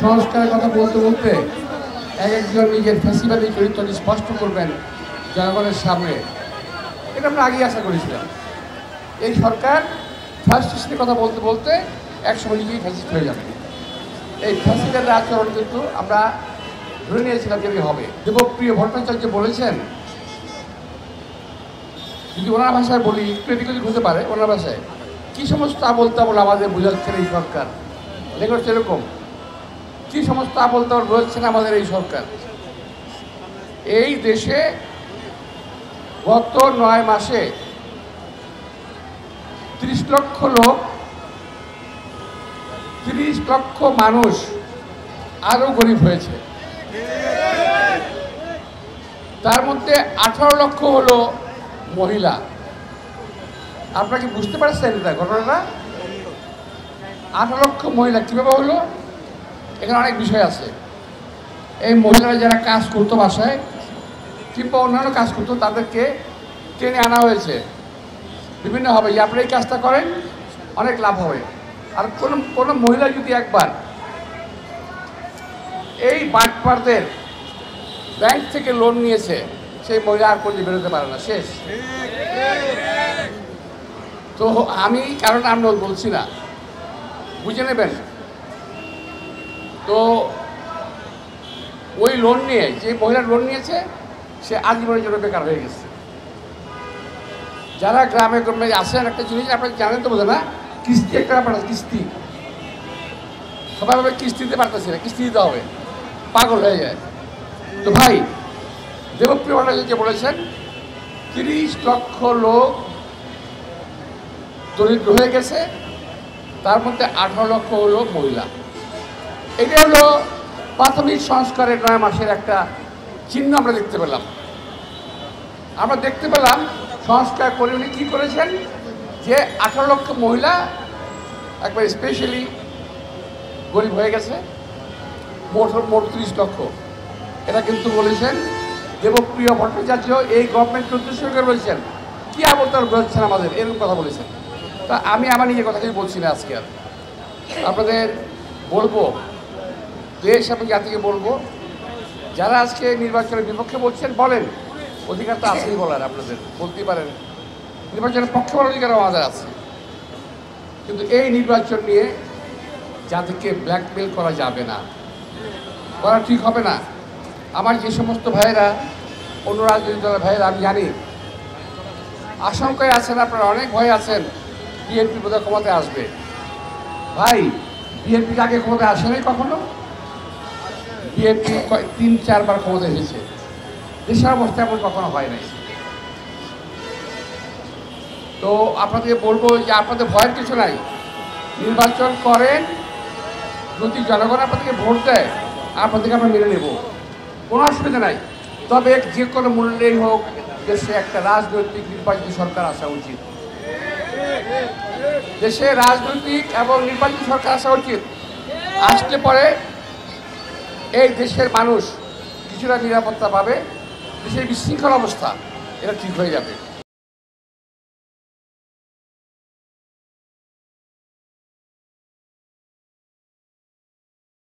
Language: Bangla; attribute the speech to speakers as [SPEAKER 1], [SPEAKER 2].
[SPEAKER 1] সংস্কারের কথা বলতে বলতে একজন নিজের ফ্যাসিবাদী চরিত্রটি স্পষ্ট করবেন জনগণের সামনে, এটা আমরা আগেই আশা করেছিলাম। এই সরকার ফ্যাসিস্টের কথা বলতে বলতে একসময় নিজেই ফ্যাসিস্ট হয়ে যাবে। এই ফ্যাসিস্টের আচরণ কিন্তু আমরা ধরে নিয়েছিলাম যে হবে। দেবপ্রিয় ভট্টাচার্য বলেছেন, যদি ওনার ভাষায় বলি, ক্রিটিক্যালি হতে পারে ওনার ভাষায়, কী সমস্ত আবল তাবল আমাদের বোঝাচ্ছেন এই সরকার। লেখা এরকম, কী সমস্ত আবল তাবল বোঝাচ্ছেন আমাদের এই সরকার। এই দেশে গত 9 মাসে 30 লক্ষ লোক, 30 লক্ষ মানুষ আরো গরিব হয়েছে। তার মধ্যে 18 লক্ষ হলো মহিলা। আপনারা কি বুঝতে পারছেন এটা ঘটনাটা? 18 লক্ষ মহিলা কীভাবে হলো? এখানে অনেক বিষয় আছে। এই মহিলারা যারা কাজ করতো বাসায় কিংবা অন্যান্য কাজ করতো, তাদেরকে টেনে আনা হয়েছে বিভিন্নভাবে, যে আপনি এই কাজটা করেন অনেক লাভ হবে। আর কোনো মহিলা যদি একবার এই বাটপারদের ব্যাংক থেকে লোন নিয়েছে, সেই মহিলা আর কোনদিন বেরোতে পারে না, শেষ। তো আমি কারণ আমি বলছি না, বুঝে নেবেন। তো ওই লোন নিয়ে, যে মহিলা লোন নিয়েছে, সে আজীবনের জন্য বেকার হয়ে গেছে। যারা গ্রামে গ্রামে আসেন, একটা জিনিস আপনারা জানেন তো বোঝে না, কিস্তি একটা ব্যাপার আছে, কিস্তি। সবাই ভাবে কিস্তি দিতে পারতেছে না, কিস্তি দিতে হবে, পাগল হয়ে যায়। তো ভাই, দেবপ্রিয় ভট্টাচার্য বলেছেন 30 লক্ষ লোক দরিদ্র হয়ে গেছে, তার মধ্যে 18 লক্ষ হলো মহিলা। এটা হলো প্রাথমিক সংস্কারের 9 মাসের একটা চিহ্ন আমরা দেখতে পেলাম। আমরা দেখতে পেলাম সংস্কার করে উনি কী করেছেন, যে 18 লক্ষ মহিলা একবার স্পেশালি গরিব হয়ে গেছে, মোট 30 লক্ষ। এটা কিন্তু বলেছেন দেবপ্রিয় ভট্টাচার্য, এই গভর্নমেন্টের উদ্দেশ্য করে বলেছেন, কী আবর্তন বলেছেন আমাদের, এরকম কথা বলেছেন। তা আমি আমার নিজের কথা কিছু বলছি না আজকে। আর আপনাদের বলবো, দেশ এবং জাতিকে বলবো, যারা আজকে নির্বাচনের বিপক্ষে বলছেন বলেন, অধিকার তো আছেই বলার, আপনাদের বলতেই পারেন। নির্বাচনের পক্ষে বলার অধিকার আমাদের আছে, কিন্তু এই নির্বাচন নিয়ে জাতিকে ব্ল্যাকমেল করা যাবে না, করা ঠিক হবে না। আমার যে সমস্ত ভাইয়েরা, অন্য রাজনৈতিক দলের ভাইয়েরা, আমি জানি আশঙ্কায় আছেন, আপনারা অনেক ভয় আছেন বিএনপি বোধহয় ক্ষমতায় আসবে। ভাই, বিএনপি আগে ক্ষমতায় আসে নাই কখনো। বিএনপি 3-4 বার ক্ষমতায় এসেছে, দেশের অবস্থা এমন কখনো হয় নাই। তো আপনাদেরকে বলবো যে আপনাদের ভয়ের কিছু নাই, নির্বাচন করেন, যদি জনগণ আপনাদেরকে ভোট দেয় আপনাদেরকে আমরা মেনে নেব, কোনো অসুবিধা নাই। তবে যে কোনো মূল্যেই হোক দেশে একটা রাজনৈতিক নির্বাচিত সরকার আসা উচিত। দেশে রাজনৈতিক এবং নির্বাচিত সরকার আসা উচিত। আসলে পরে এই দেশের মানুষ কিছুটা নিরাপত্তা পাবে, দেশের বিশৃঙ্খল অবস্থা এটা ঠিক হয়ে যাবে।